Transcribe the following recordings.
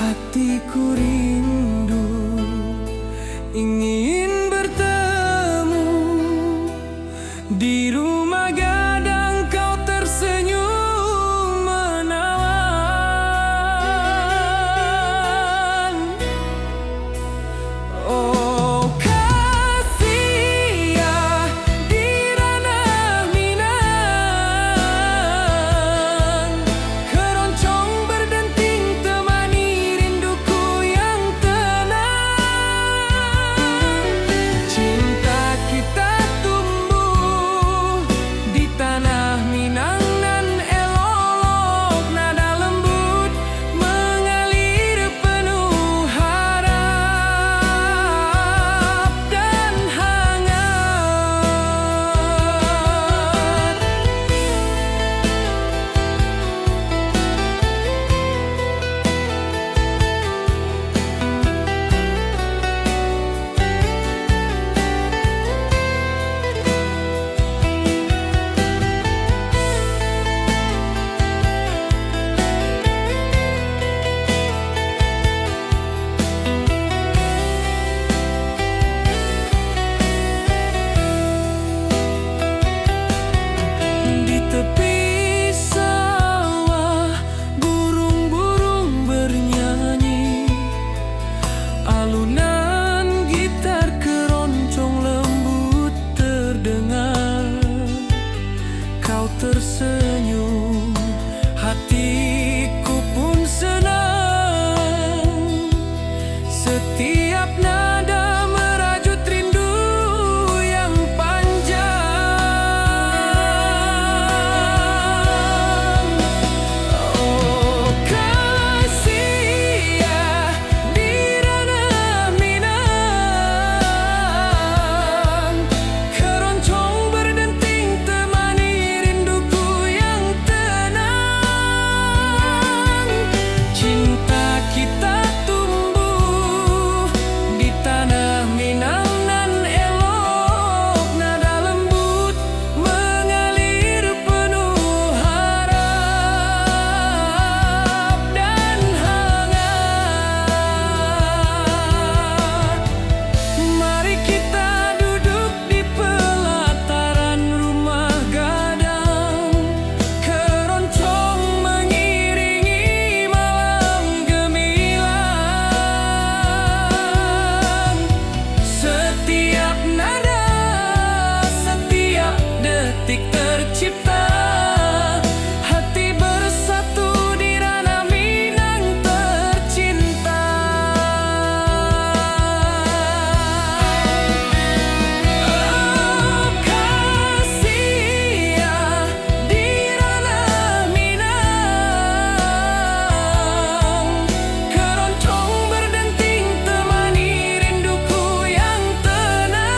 Hatiku rindu ingin bertemu di rumah gadang, kau tersenyum menawan. Oh kasih ya di ranah Minang, keroncong berdenting temani rinduku yang tenang. Cinta kita tumbuh di tanah Minang nan elok, nada lembut mengalir penuh harap dan hangat. Di tepi sawah burung-burung bernyanyi, alunan gitar keroncong lembut terdengar. Kau tersenyum, hatiku pun senang. Setiap nada merajut rindu yang panjang. Oh kasih ya di ranah Minang, keroncong berdenting temani rinduku yang tenang. Cinta kita tumbuh di tanah Minang nan elok, nada lembut mengalir penuh harap dan hangat. Mari kita duduk di pelataran rumah gadang, keroncong mengiringi malam gemilang. Setiap nada, setiap detik tercipta, hati bersatu di ranah Minang tercinta. Oh kasih ya di ranah Minang, keroncong berdenting temani rinduku yang tenang.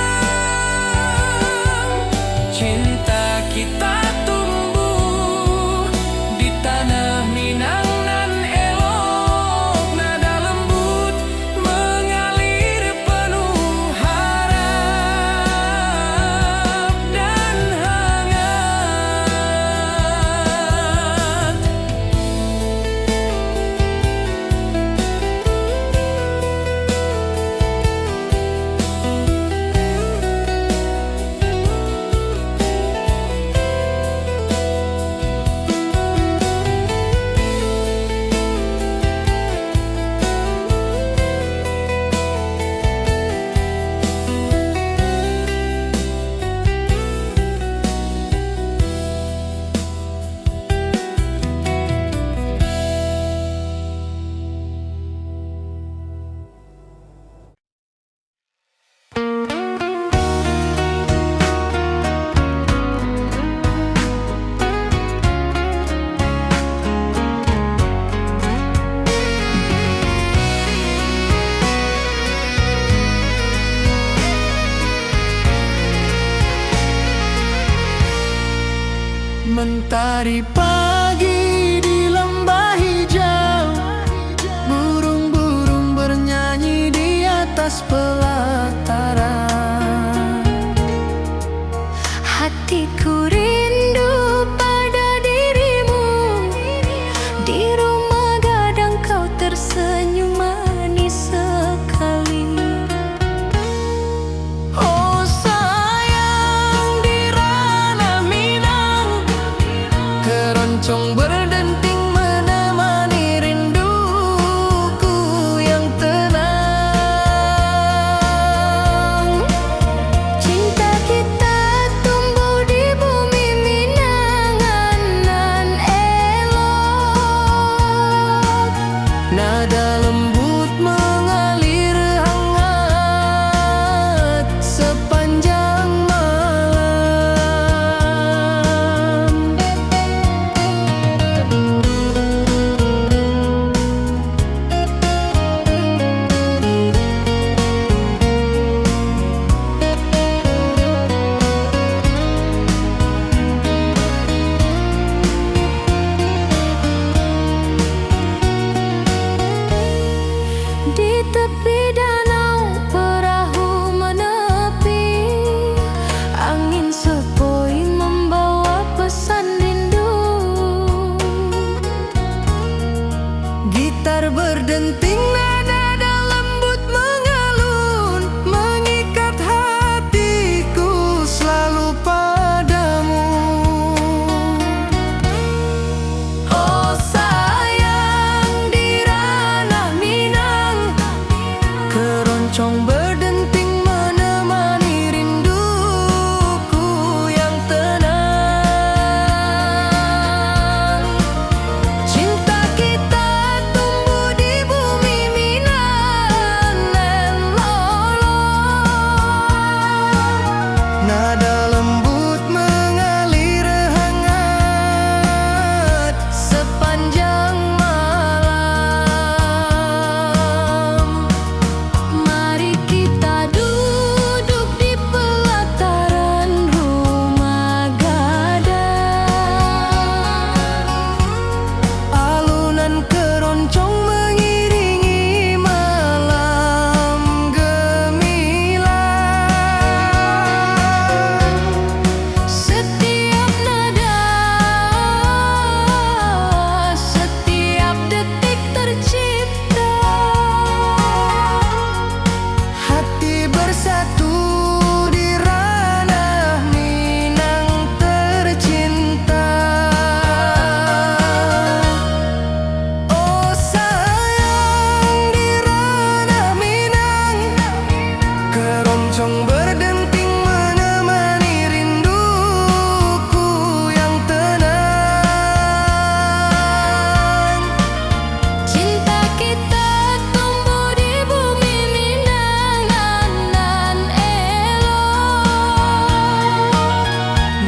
Cinta kita tumbuh di tanah Minang nan elok, nada lembut mengalir penuh harap dan hangat. Mentari pagi di lembah hijau, burung-burung bernyanyi di atas pelataran. Hatiku rindu pada dirimu, di rumah gadang kau tersenyum. gitar berdenting, nada lembut mengalun, mengikat hatiku selalu padamu. Oh sayang, di ranah Minang, keroncong berdenting menemani rinduku yang tenang. Cinta kita tumbuh di bumi Minang dan lolong. Nada lembut mengalir hangat sepanjang malam. Mari kita duduk di pelataran rumah gadang. Alunan keroncong mengiringi malam gemilang. Setiap nada, setiap detik tercipta. Hati bersatu di ranah Minang tercinta. Oh sayang, di ranah Minang, keroncong berdenting menemani rinduku yang tenang. Cinta kita tumbuh di bumi Minang nan elok.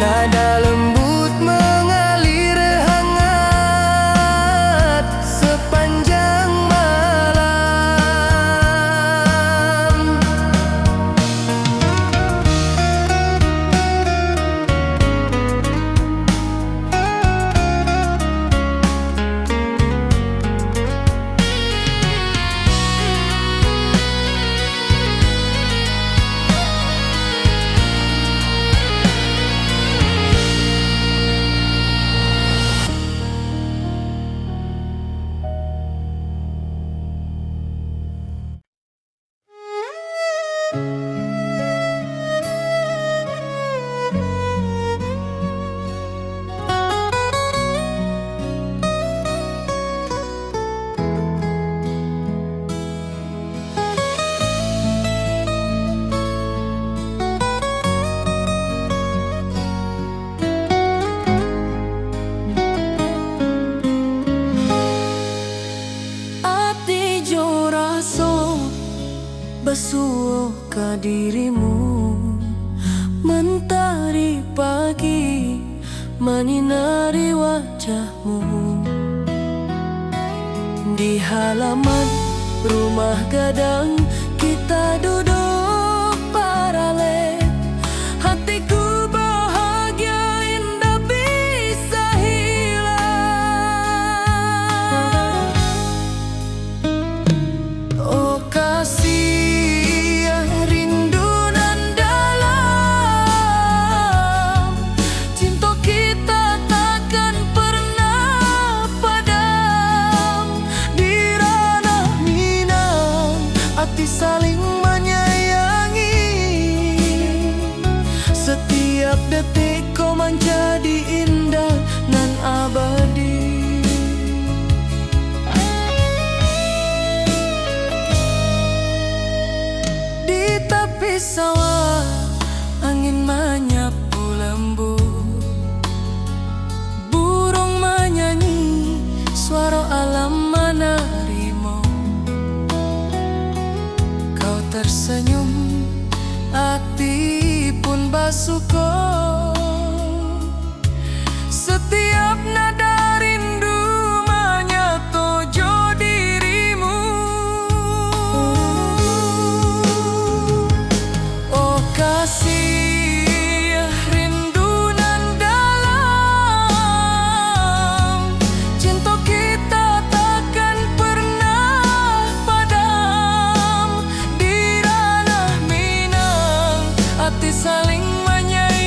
Nada lembut mengalir hangat sepanjang malam. Ati jo raso besuo ke dirimu, mentari pagi menyinari wajahmu. Di halaman rumah gadang kita duduk paralel. Hatiku bahagia indah bisa hilang. Oh kasih rindu nan dalam, cinta kita takkan pernah padam. Di ranah Minang, hati saling menyayangi. Setiap detik kau menjadi indah nan abadi. Di tepi sawah angin menyapu lembut, burung menyanyi, suara alam menerimu. Kau tersenyum, hati pun bersyukur. Setiap nada rindu menyatu jo dirimu. Oh kasih rindu nan dalam, cinta kita takkan pernah padam. Di ranah Minang, hati saling menyayangi.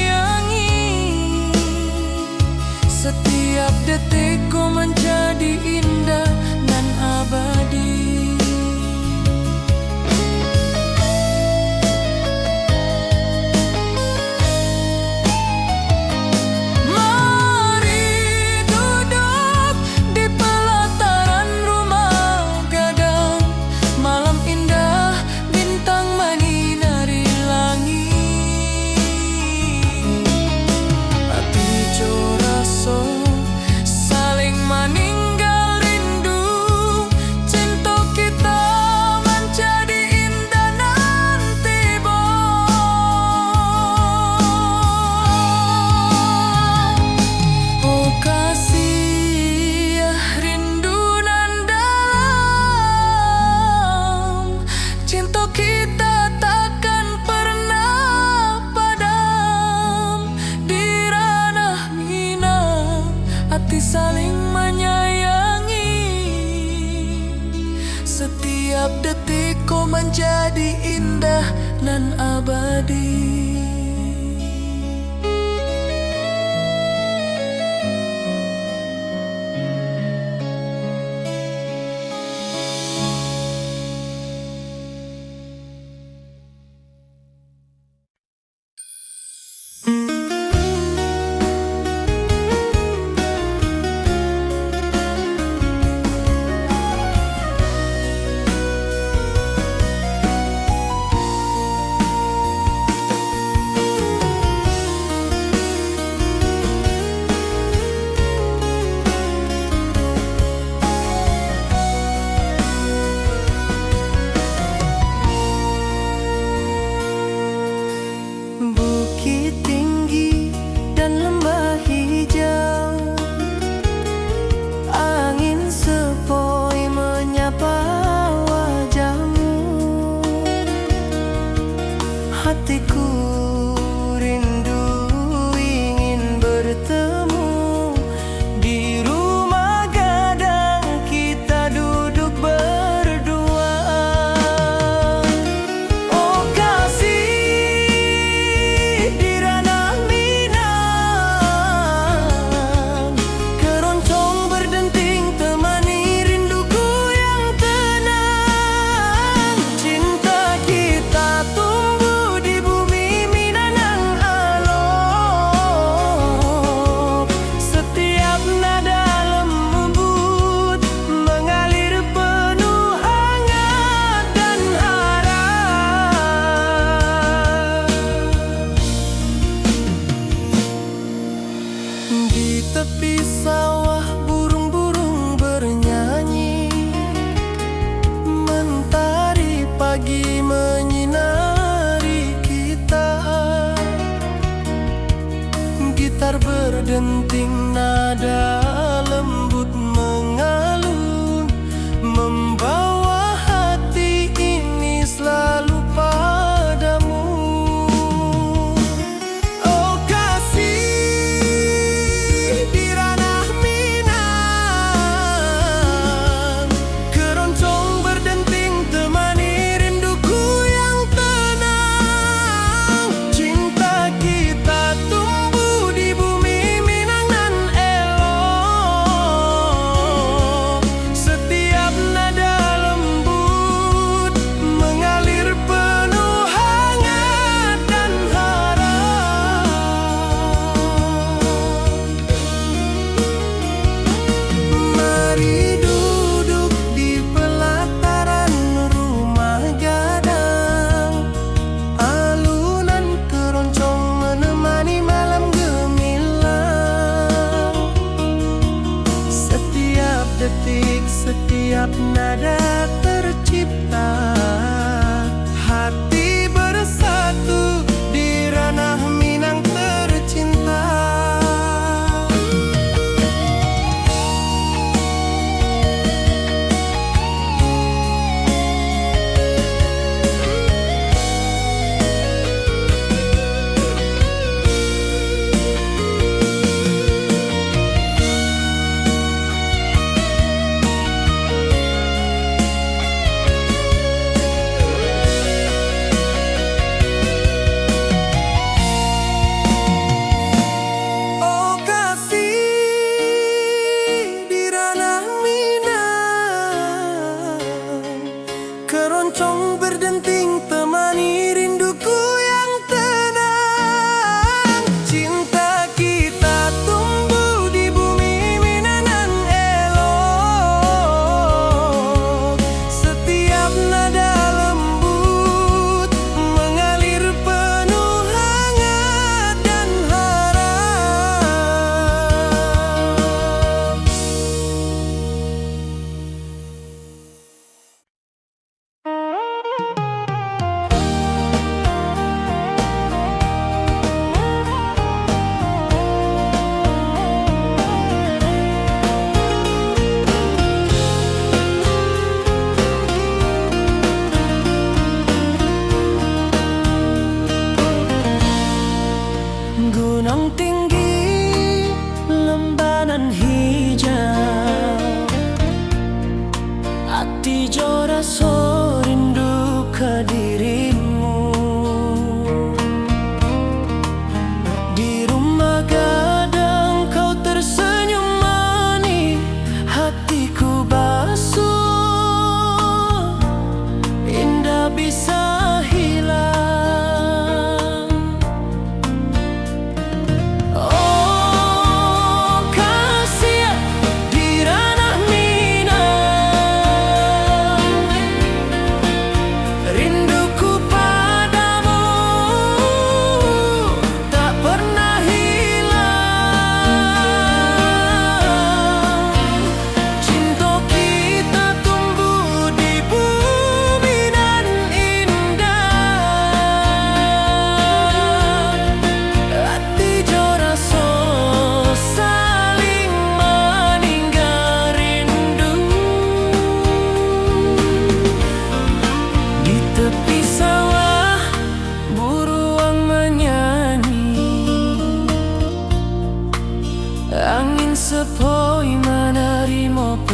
nan abadi. Bukit tinggi dan lembah hijau, angin sepoi menyapa wajahmu. Hatiku rindu ingin bertemu di rumah gadang kita duduk berdua. Oh kasih di ranah Minang, keroncong berdenting temani rinduku yang tenang. Cinta kita tumbuh di bumi Minang alok, setiap nada lembut mengalir penuh hangat dan harap. Di tepi sawah burung-burung bernyanyi, mentari pagi menyinari kita. Gitar berdenting nada lembut mengalun, membawa hati ini selalu padamu. Oh kasih di ranah Minang, keroncong berdenting temani rinduku yang tenang. Cinta kita tumbuh di bumi Minang nan elok, setiap nada lembut mengalir penuh hangat dan harap. Mari duduk di pelataran rumah gadang, alunan keroncong menemani malam gemilang. Setiap detik, setiap nada tercipta, hati bersatu di ranah Minang tercinta. Oh kasih di ranah Minang, keroncong berdenting temani rinduku yang tenang. Cinta kita tumbuh di bumi Minang nan elok, setiap nada lembut mengalir penuh hangat dan harap. Gunung tinggi, lembanan hijau, hati jora so rindu ke dirimu.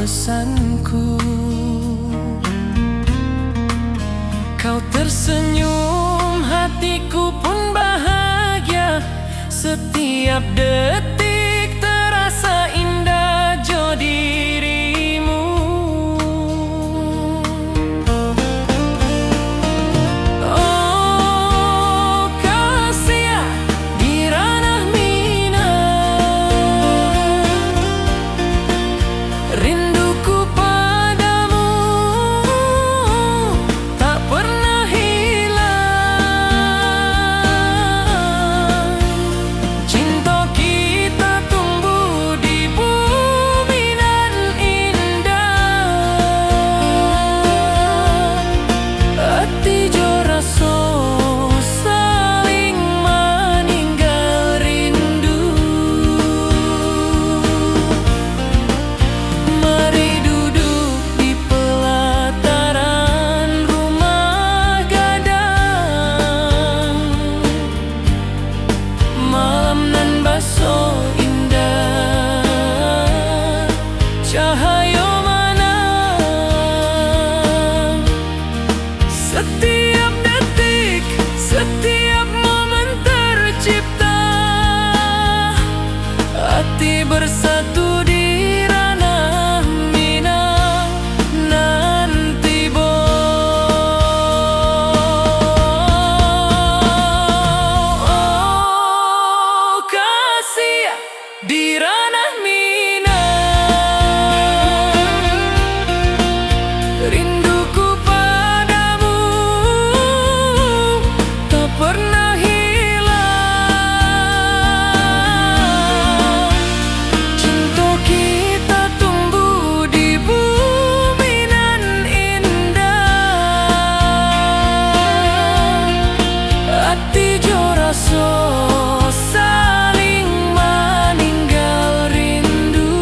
pesanku. Kau tersenyum, hatiku pun bahagia. Setiap detik terasa indah jo dirimu. Oh kasih di ranah minang, rinduku padamu tak pernah hilang. Cinta kita tumbuh di bumi nan indah. Hati jo rasa saling meninggal rindu. Mari duduk di pelataran rumah gadang. Malam nan baso indah, cahaya menang. Setiap detik, setiap momen tercipta. Hati bersatu di ranah minang nanti oh kasih di ranah minang, rinduku padamu tak pernah hilang. Cinta kita tumbuh di bumi nan indah. Hati jo rasa saling meninggal rindu.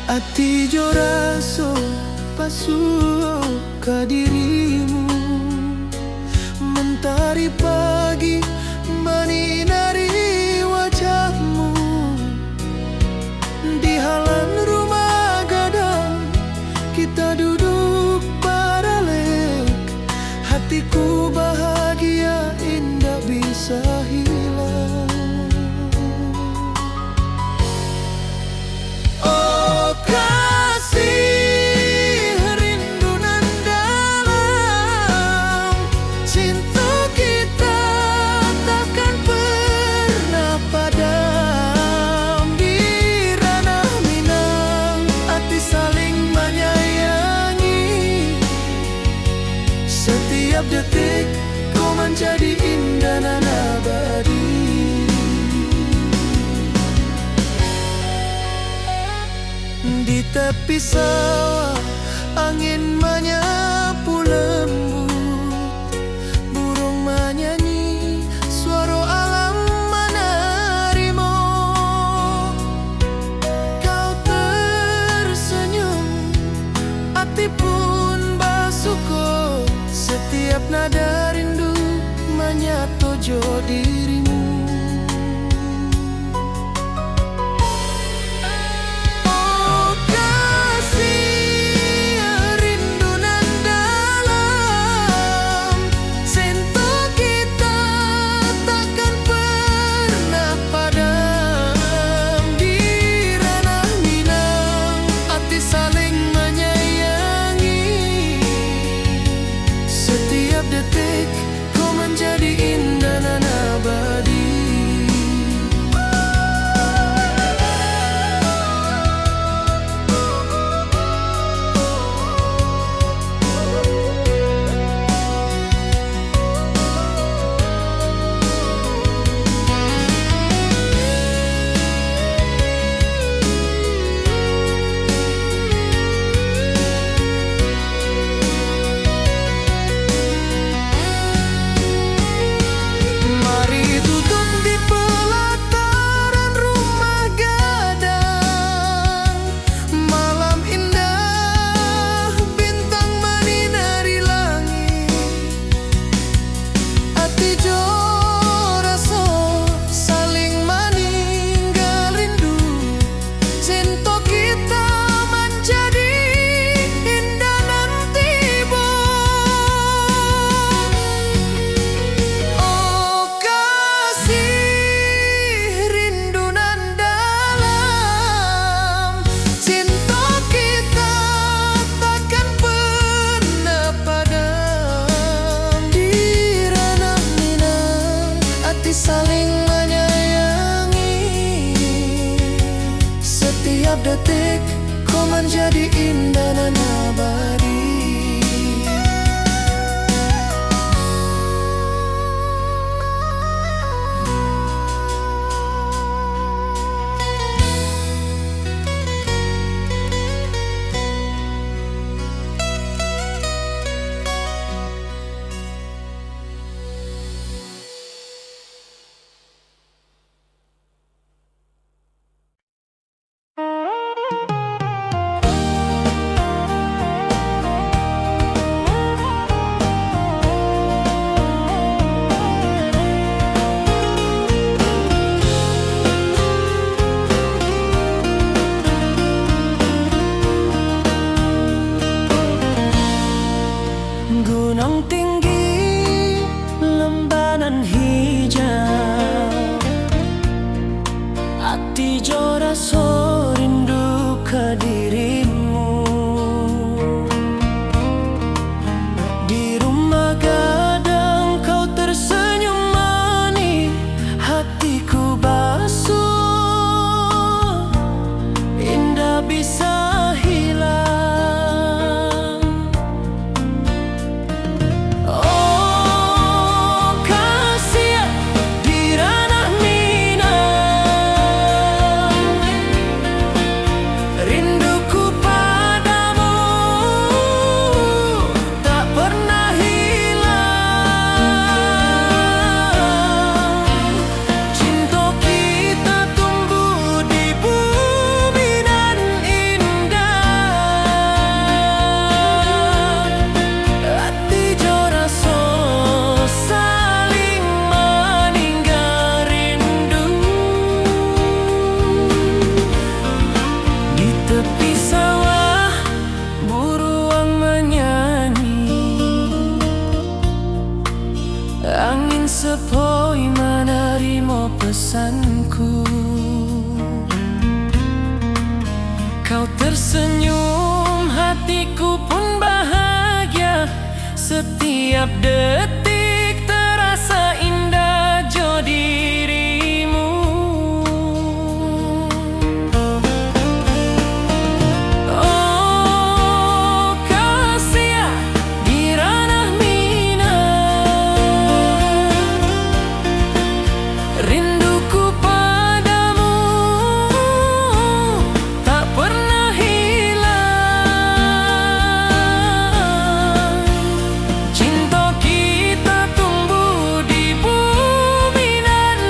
Hati jo rasa pasuh ke dirimu. Mentari pagi menyinari wajahmu. Di halaman rumah gadang kita duduk baralek. Hatiku bahagia indah bisa hilang. Oh kasih rindu nan dalam. Cinta kita takkan pernah padam. Di ranah minang hati saling menyayangi. Setiap detik kau menjadi indah dan abadi. Di tepi sawah angin menyapu lembut. Burung menyanyi, suara alam menerima. Kau tersenyum, hati pun bersyukur. Setiap nada rindu menyatu jo dirimu. Oh kasih setiap detik kau menjadi indah dan abadi. Gunung tinggi, lembanan hijau, hati jora so rindu ke dirimu. Di rumah gadang kau tersenyum manis, hatiku basuh, indah bisa hilang. Angin sepoi menerima pesanku. Kau tersenyum, hatiku pun bahagia. Setiap detik terasa indah jo dirimu. Oh kasih di ranah rinduku padamu tak pernah hilang. Cinta kita tumbuh di bumi dan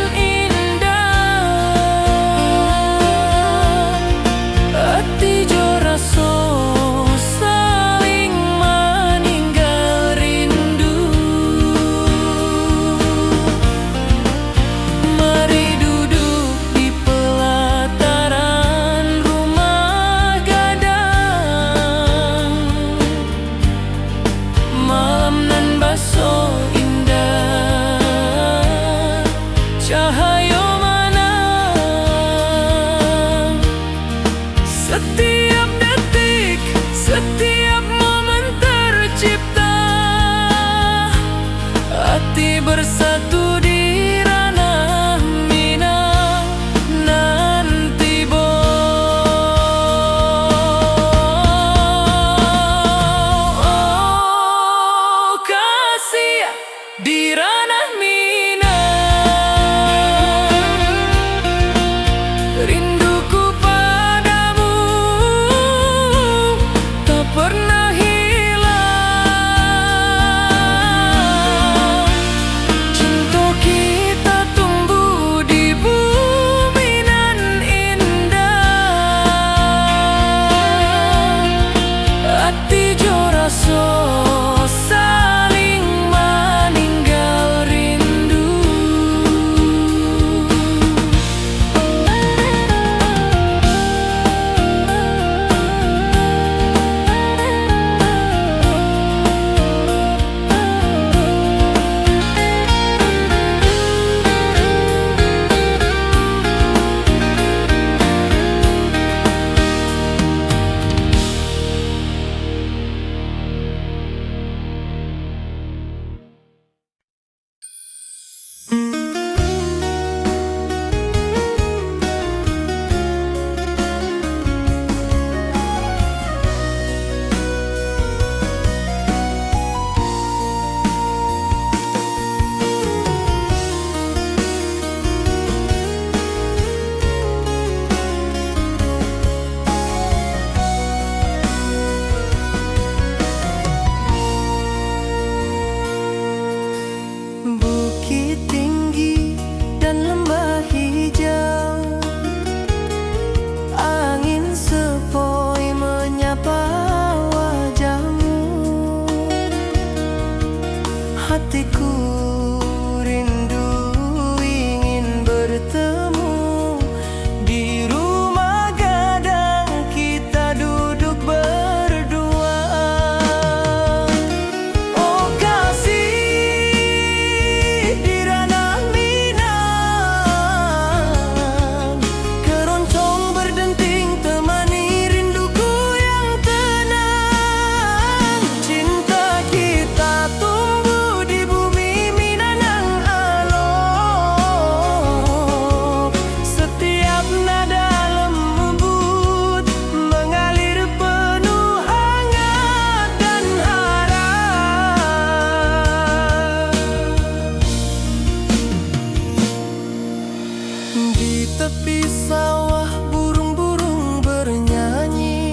Di tepi sawah burung-burung bernyanyi,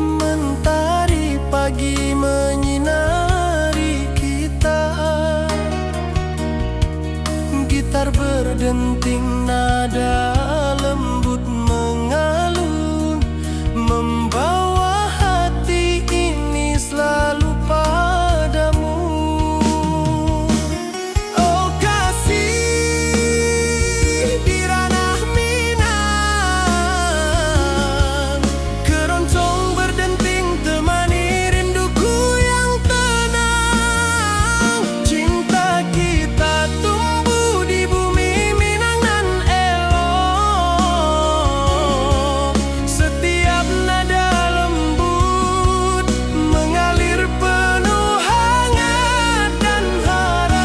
mentari pagi menyinari kita. Gitar berdenting, nada lembut mengalun, membawa hati ini selalu padamu. Oh kasih, di ranah Minang, keroncong berdenting temani rinduku yang tenang. Cinta kita tumbuh di bumi Minang nan elok. Setiap nada lembut mengalir penuh hangat dan harap.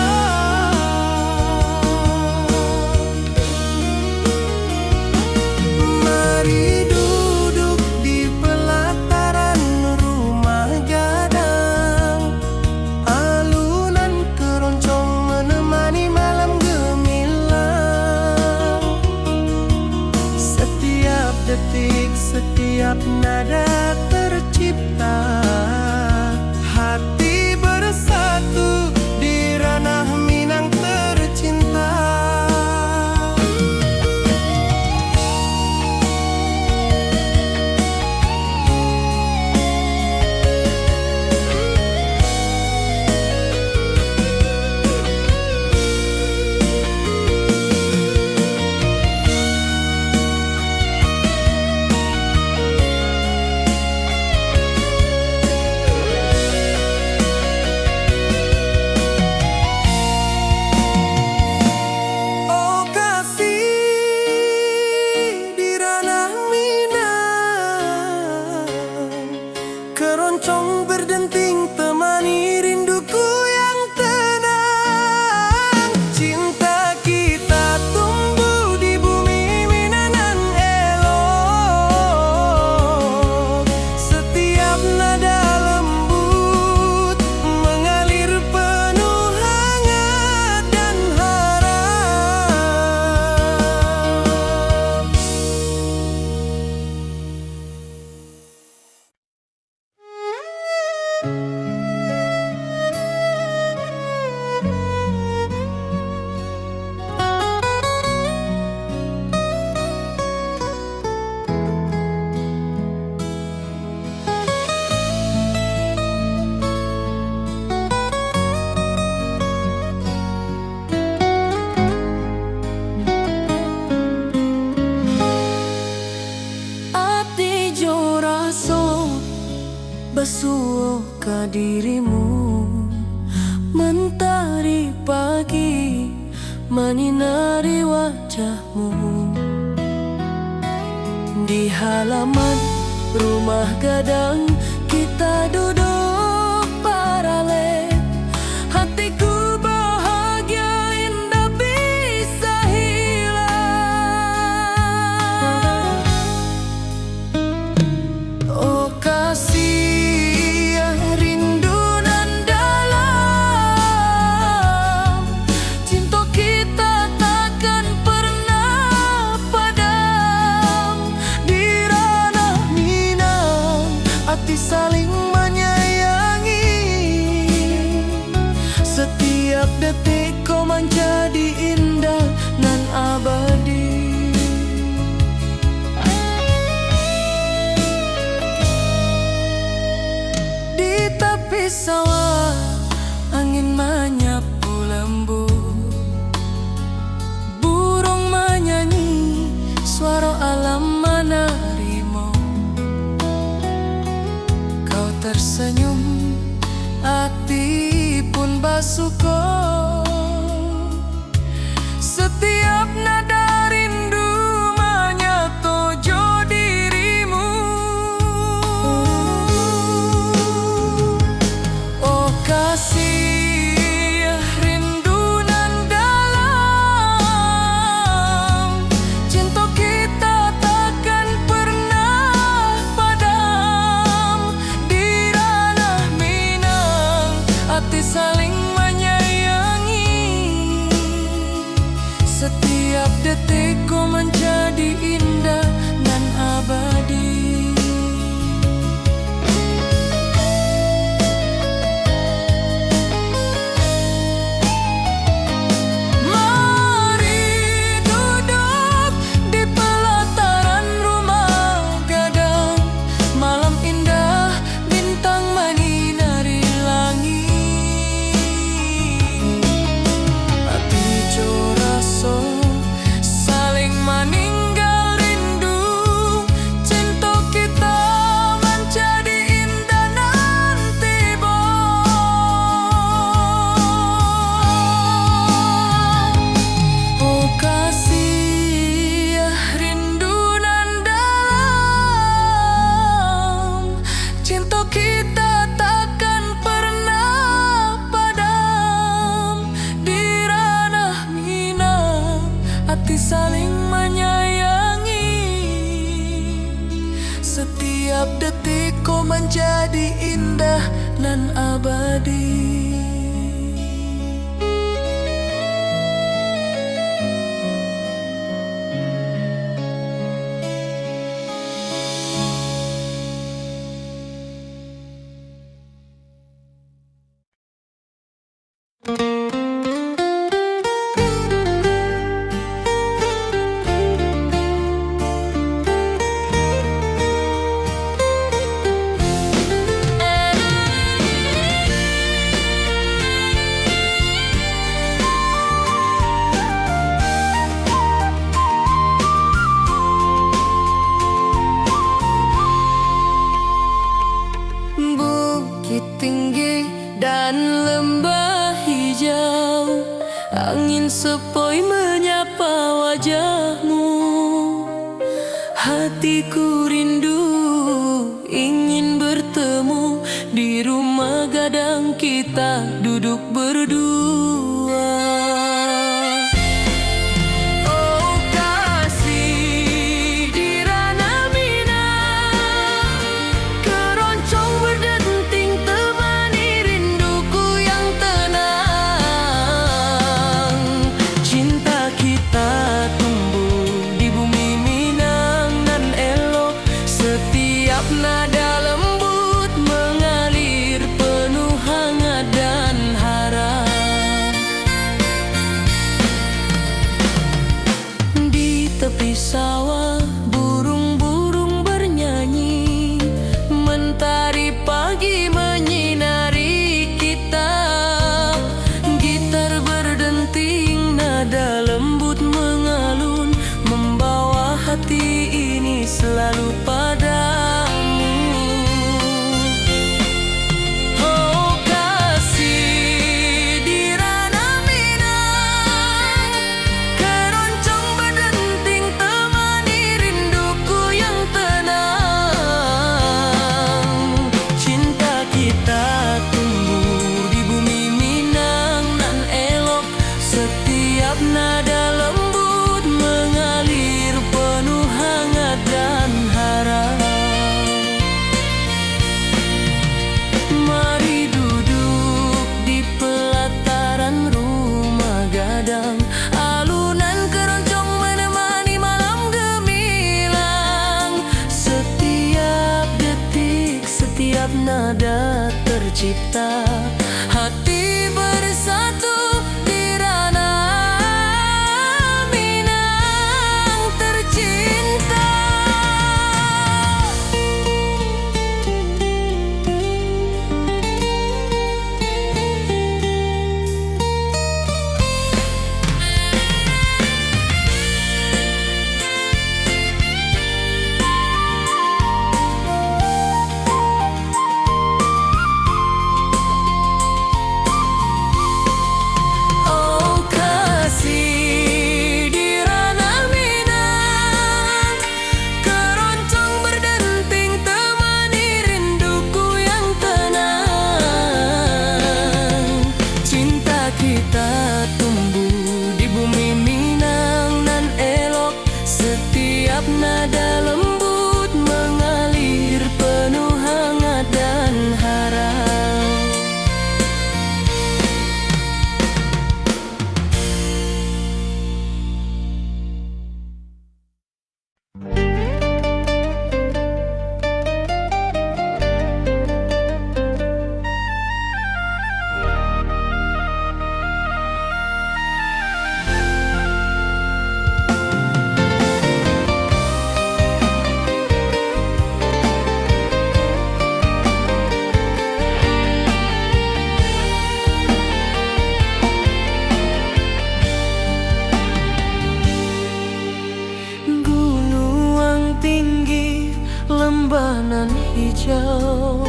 Mari duduk di pelataran rumah gadang, alunan keroncong menemani malam gemilang. Setiap detik, setiap nada tercipta, hati bersatu di ranah Minang tercinta. Oh kasih, di ranah Minang, keroncong berdenting temani rinduku yang tenang. Cinta kita tumbuh di bumi Minang nan elok. Setiap nada lembut mengalir penuh hangat dan harap. Ati jo raso basuh ka dirimu, mentari pagi menyinari wajahmu. Di halaman rumah gadang kita duduk paralel, hatiku bahagia indah bisa hilang. Oh kasih, rindu nan dalam, cinta kita takkan pernah padam. Di ranah Minang, hati saling menyayangi. Setiap detik kau menjadi indah nan abadi. Di tepi sawah angin menyapu lembut, burung menyanyi, suara alam menerimu. Kau tersenyum, hati pun basuh. Setiap nada rindu menyatu jo dirimu. Oh kasih, rindu nan dalam, cinta kita takkan pernah padam. Di ranah Minang, hati saling menyatu. saling menyayangi. Setiap detik kau menjadi indah nan abadi. Bukit tinggi dan lembah hijau, angin sepoi menyapa wajahmu. Hatiku rindu ingin bertemu di rumah gadang kita duduk berdua. Oh kasih di ranah Minang, keroncong berdenting temani rinduku yang tenang. Cinta kita tumbuh di bumi Minang nan elok, setiap nada lembut mengalir penuh hangat dan harap. Di tepi sawah burung-burung bernyanyi, mentari pagi menyinari kita. Gitar berdenting, nada lembut mengalun, membawa hati ini selalu padamu. Oh kasih di ranah Minang, keroncong berdenting temani rinduku yang tenang. Cinta kita tumbuh di bumi Minang nan elok, setiap nada lembut mengalir penuh hangat dan harap. Mari duduk di pelataran rumah gadang, alunan keroncong menemani malam gemilang. Setiap detik, setiap nada tercipta, hati bersatu di ranah Minang tercinta. Oh kasih di ranah Minang, keroncong berdenting temani rinduku yang tenang. Cinta kita tumbuh di bumi Minang nan elok, setiap nada lembut mengalir penuh hangat dan harap. Gunung tinggi, lembah nan hijau,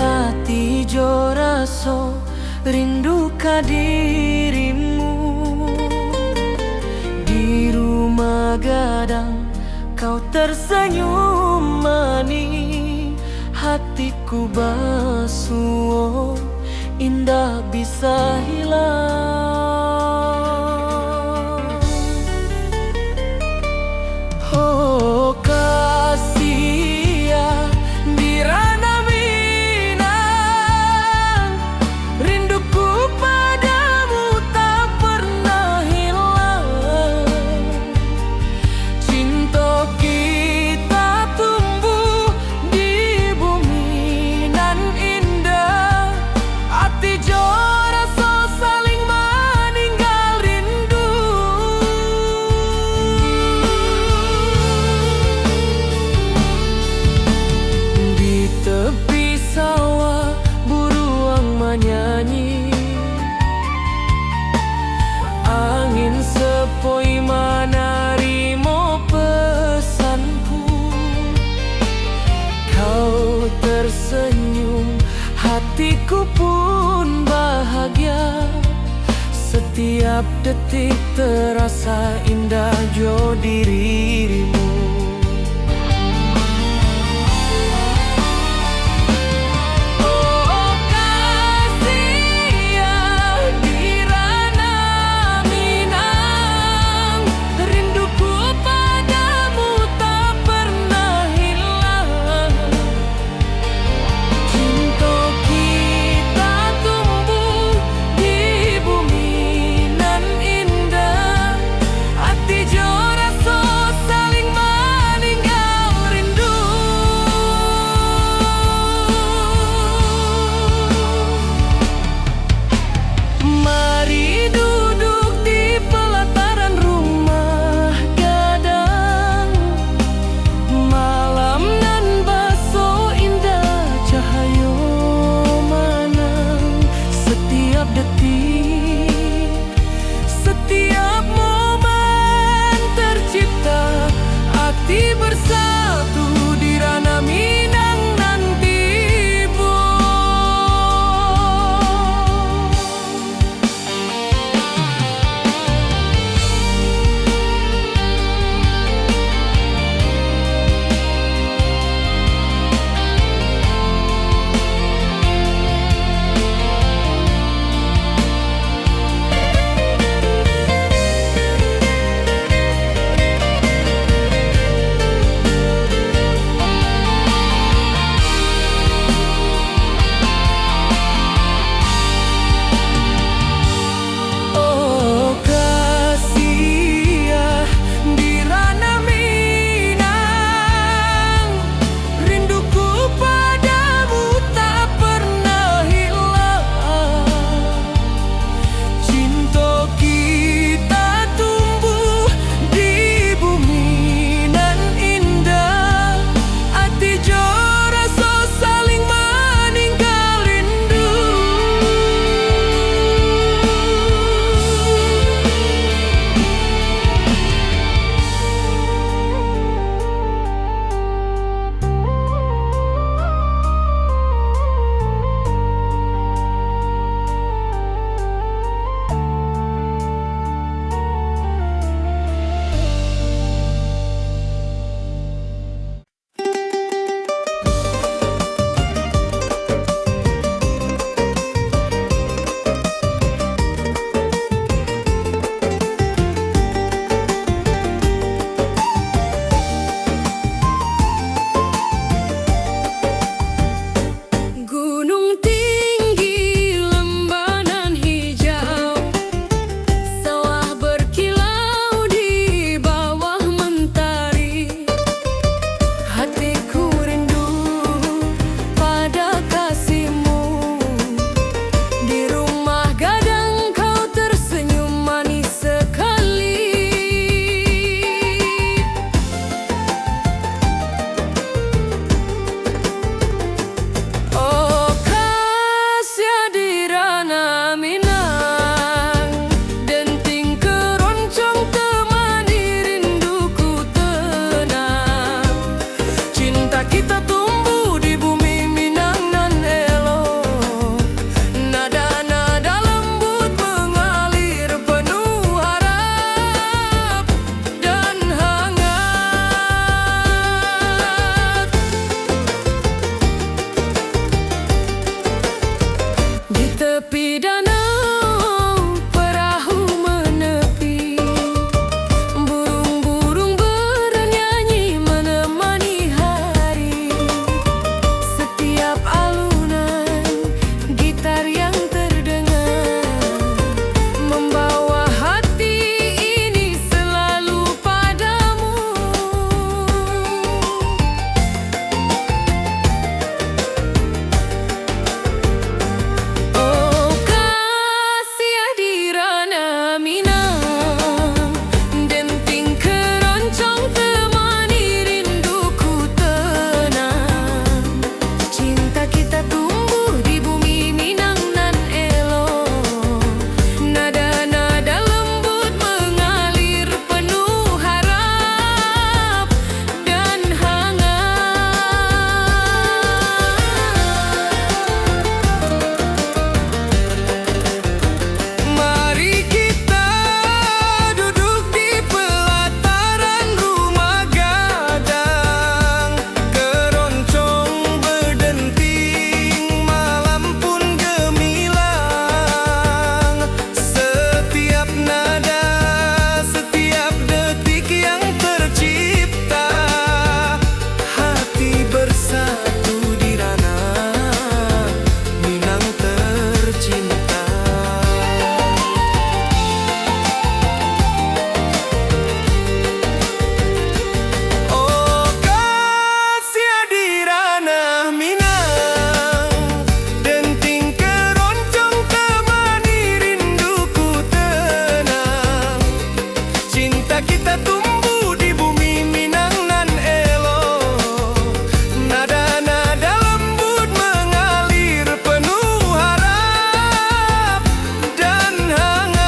hati jo raso rindu ka dirimu. Di rumah gadang kau tersenyum manis, hatiku basuh indah bisa hilang. hatiku pun bahagia. Setiap detik terasa indah jo dirimu. Oh kasih ya Dirana Minang, rinduku padamu tak pernah hilang. Cinta kita tumbuh di bumi nan indah, hati jo rasa Cinta kita tumbuh di bumi Minang nan elok. Nada-nada lembut mengalir penuh harap dan hangat.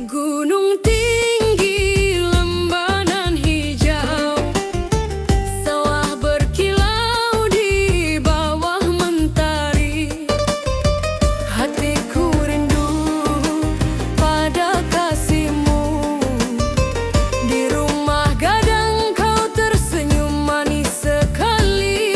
Gunung tinggi, lembah nan hijau, sawah berkilau di bawah mentari. Hatiku rindu pada kasihmu. Di rumah gadang kau tersenyum manis sekali.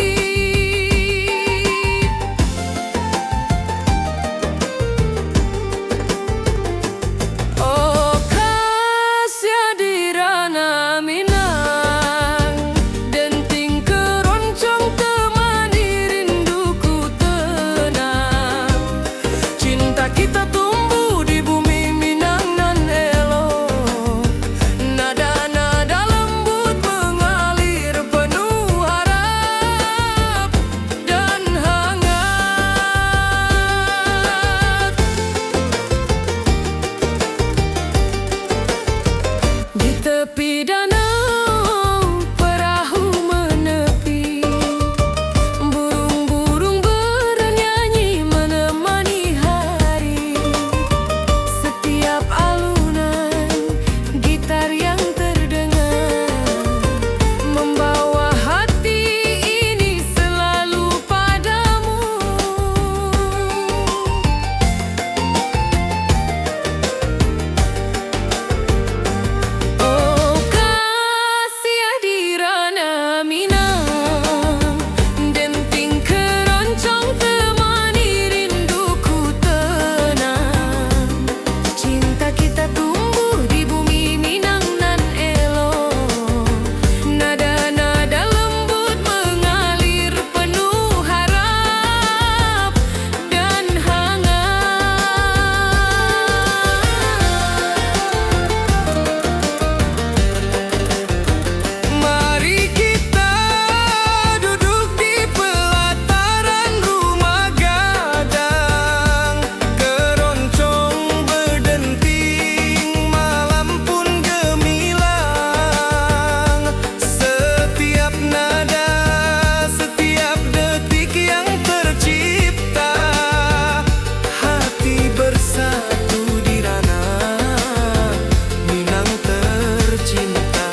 Oh kasih di ranah Minang, denting keroncong temani rinduku tenang. Cinta kita tumbuh di bumi Minang nan elok. Nada-nada lembut mengalir penuh harap dan hangat. Di tepi danau perahu menepi, burung-burung bernyanyi menemani hari. Setiap alunan gitar yang terdengar membawa hati ini selalu padamu. Oh kasih di ranah Minang, denting keroncong temani rinduku tenang. Cinta kita tumbuh di bumi Minang nan elok. Nada-nada lembut mengalir penuh harap dan hangat. Mari kita duduk di pelataran rumah gadang. Keroncong berdenting, malam pun gemilang. Setiap nada, setiap detik yang tercipta, hati bersatu di ranah Minang tercinta.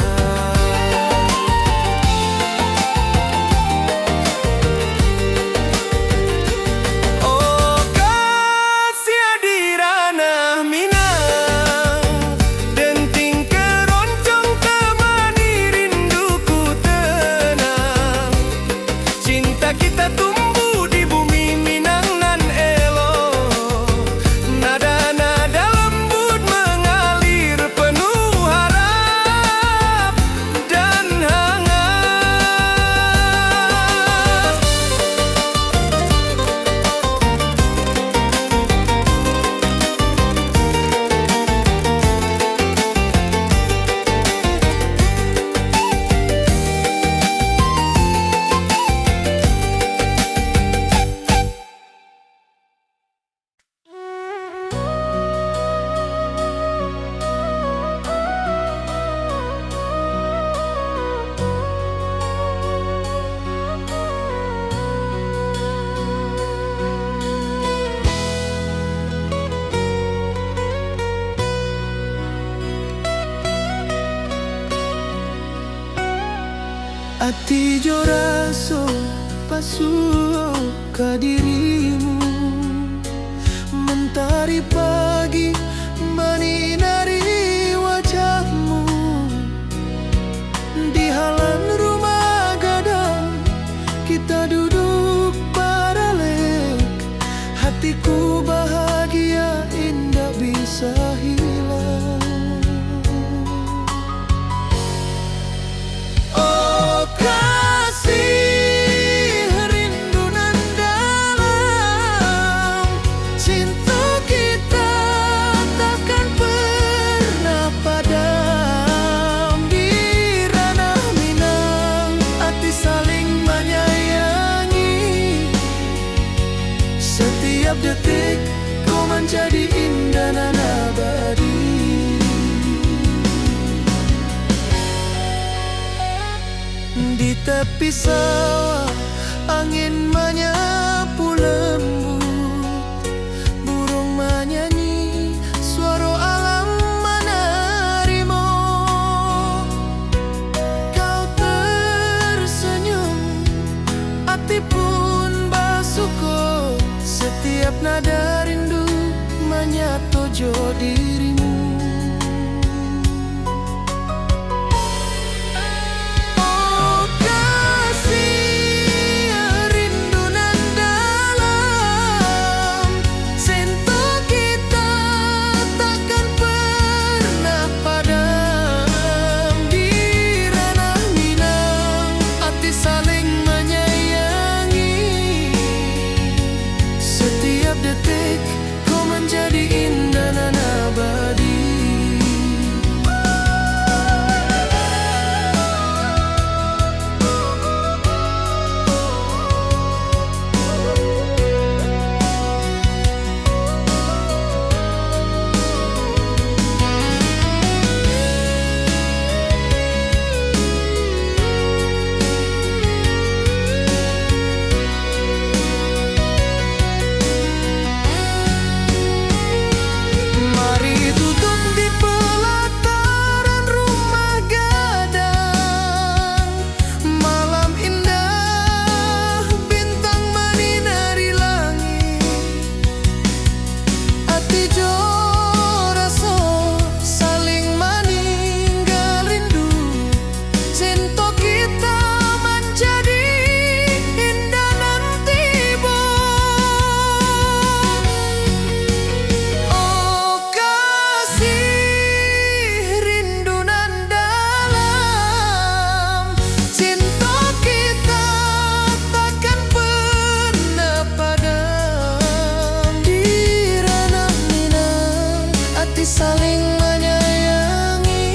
Oh kasih di ranah Minang, denting keroncong temani rinduku tenang. Cinta kita tumbuh di bumi Minang nan elok. Nada-nada lembut mengalir penuh harap dan hangat. Ati jo raso pasuo ka dirimu, mentari pagi menyinari wajahmu. Di halaman rumah gadang kita duduk tepi sawah, angin menyapu lembut, burung menyanyi, suara alam menerimu. Kau tersenyum, hati pun bersyukur, setiap nada rindu menyatu dirimu. Saling menyayangi,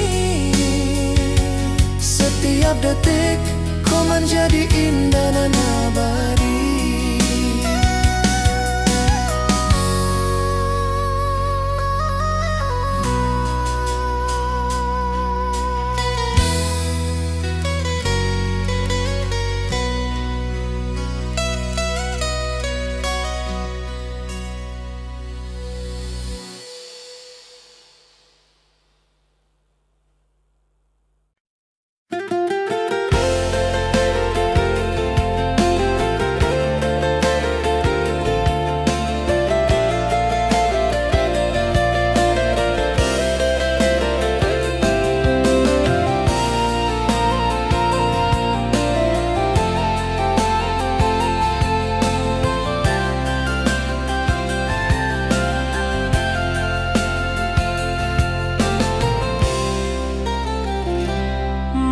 setiap detik kau menjadi indah dan abadi.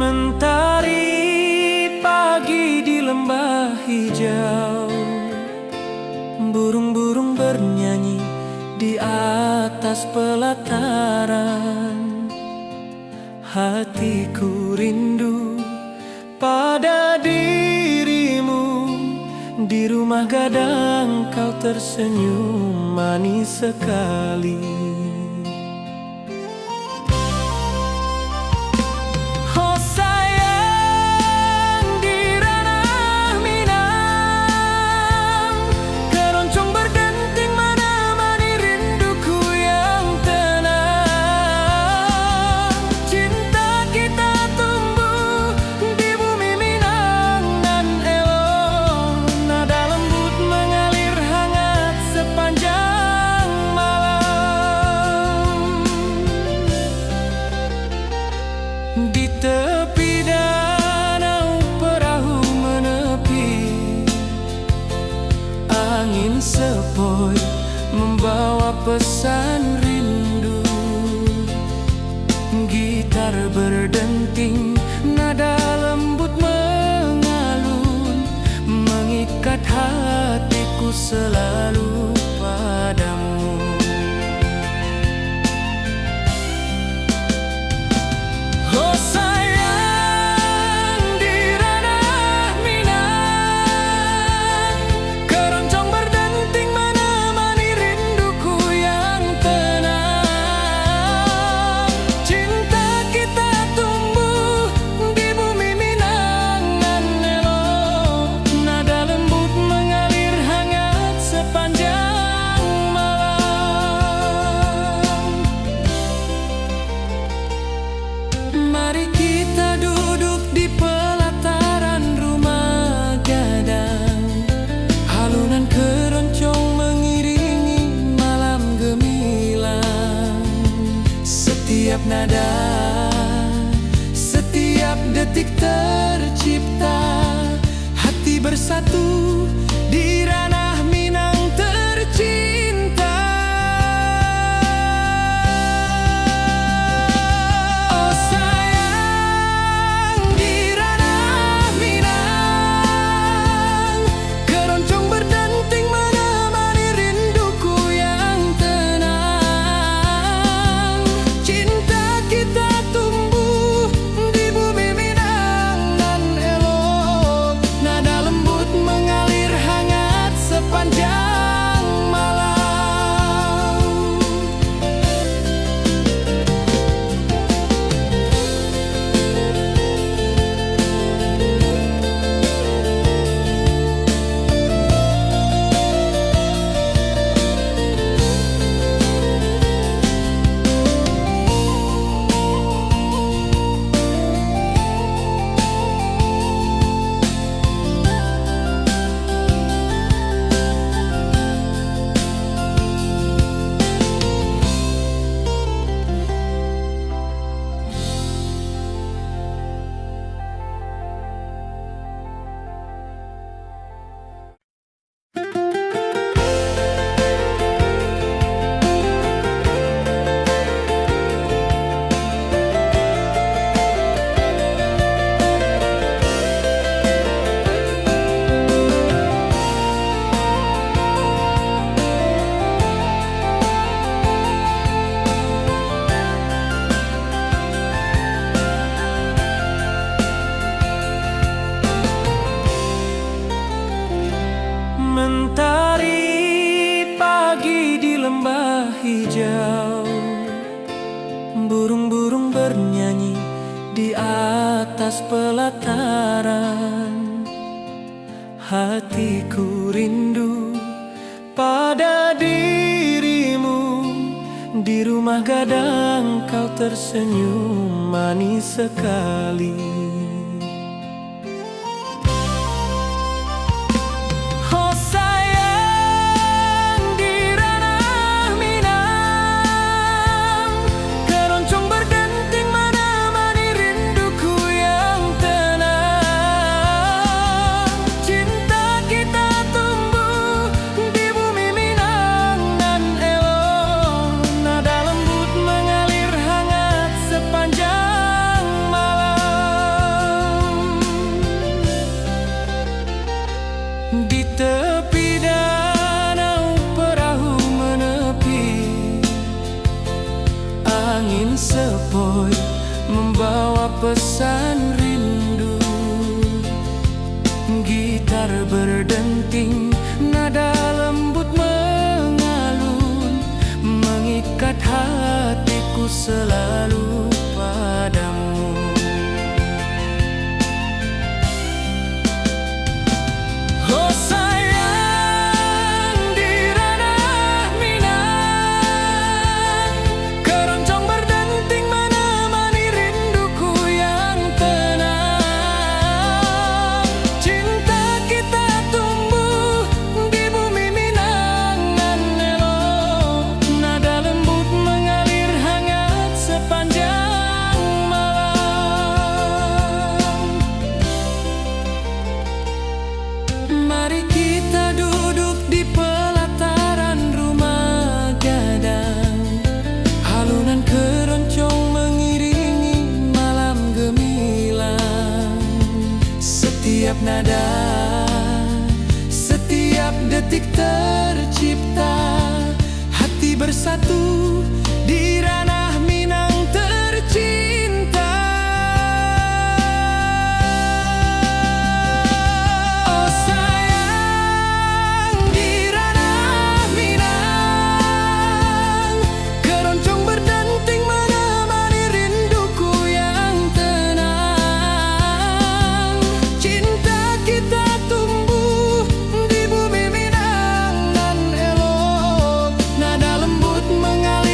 Mentari pagi di lembah hijau, burung-burung bernyanyi di atas pelataran. Hatiku rindu pada dirimu, di rumah gadang kau tersenyum manis sekali. Di tepi danau perahu menepi, angin sepoi membawa pesan rindu. Gitar berdenting, nada lembut mengalun, mengikat hatiku selalu padamu. sepanjang malam. Mentari pagi di lembah hijau, burung-burung bernyanyi di atas pelataran. Hatiku rindu pada dirimu, di rumah gadang kau tersenyum manis sekali. Di tepi danau perahu menepi, angin sepoi membawa pesan rindu. Gitar berdenting, nada lembut mengalun, mengikat hatiku selalu padamu. Mari kita duduk di pelataran rumah gadang, halunan keroncong mengiringi malam gemilang. Setiap nada, setiap detik tercipta, hati bersatu di ranah Minang tercinta. Mengalir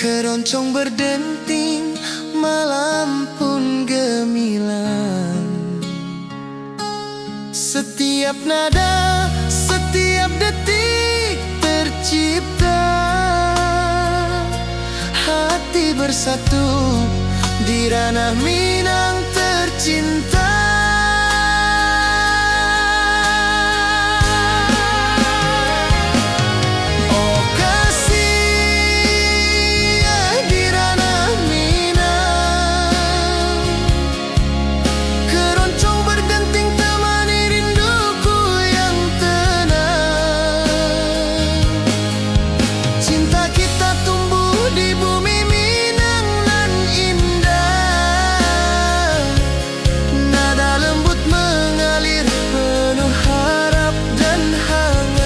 Keroncong berdenting, malam pun gemilang. Setiap nada, setiap detik tercipta. Hati bersatu di ranah Minang tercinta. Oh kasih di ranah Minang, keroncong berdenting temani rinduku yang tenang. Cinta kita tumbuh di bumi Minang nan indah. Nada lembut mengalir penuh harap dan hangat.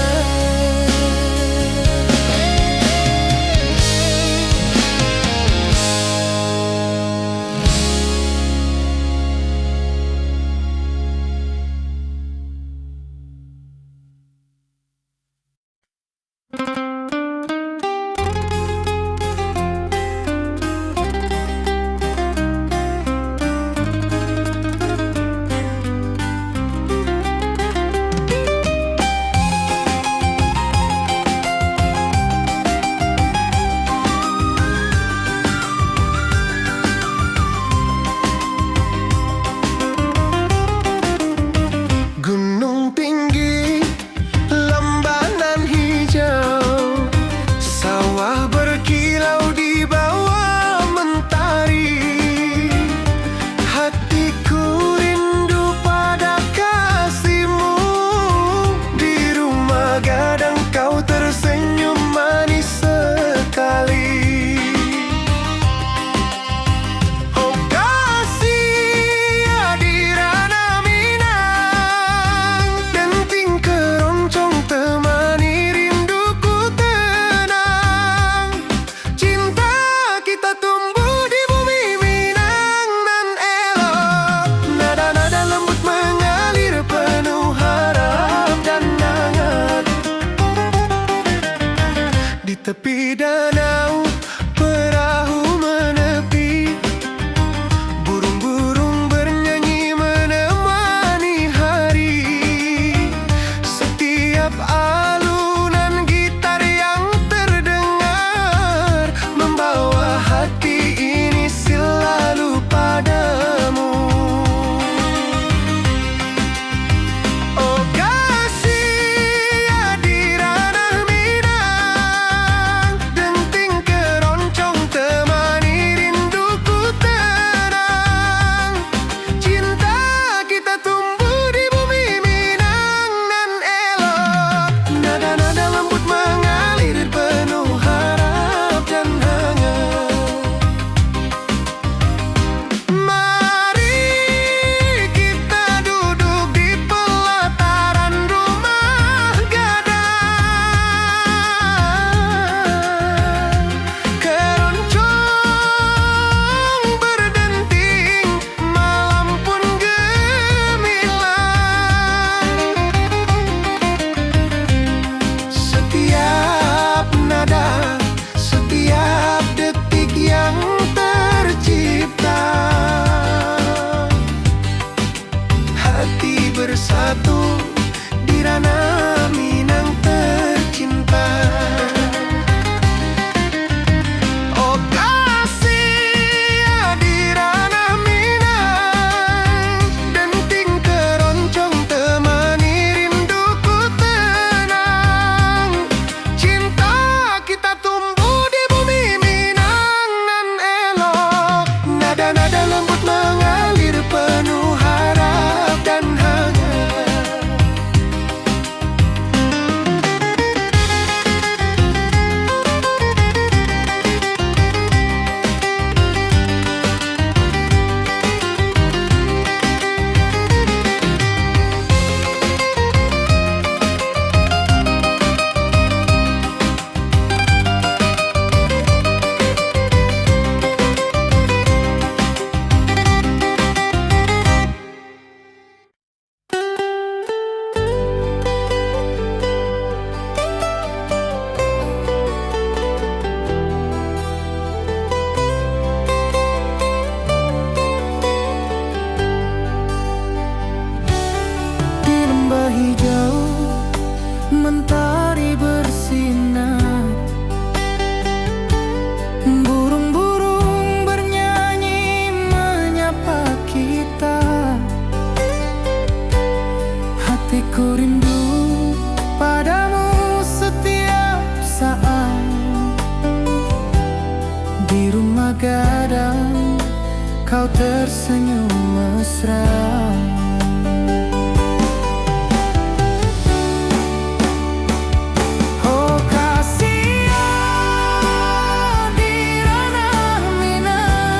Gunung tinggi, lembanan hijau, sawah berkilau di bawah mentari. Hatiku rindu pada kasihmu. Di rumah gadang kau tersenyum manis sekali. Oh kasih di ranah Minang, denting keroncong temani rinduku tenang. Cinta kita tumbuh di bumi Minang nan elok. Nada-nada lembut mengalir penuh harap dan hangat. Di tepi danau perahu menepi, burung-burung bernyanyi menemani hari. Setiap alunan gitar yang terdengar membawa hati ini selalu padamu. Oh kasih di ranah Minang, denting begadang, kau tersenyum mesra. Oh kasihan di ranah Minang,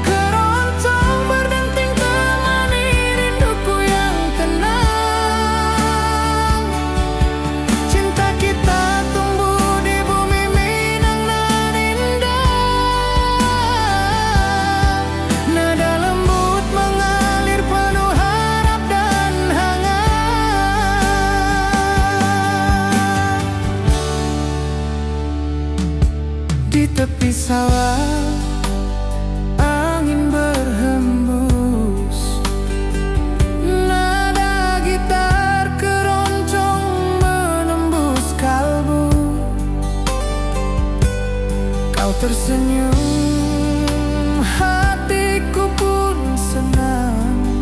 keroncong berdenting temani rinduku yang tenang. Cinta kita tumbuh di bumi Minang nan indah. Nada lembut mengalir penuh harap dan hangat. Di tepi sawah angin berhembus, nada gitar keroncong menembus kalbu. Kau tersenyum, hatiku pun senang.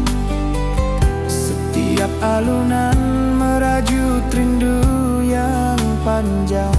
Setiap alunan merajut rindu yang panjang.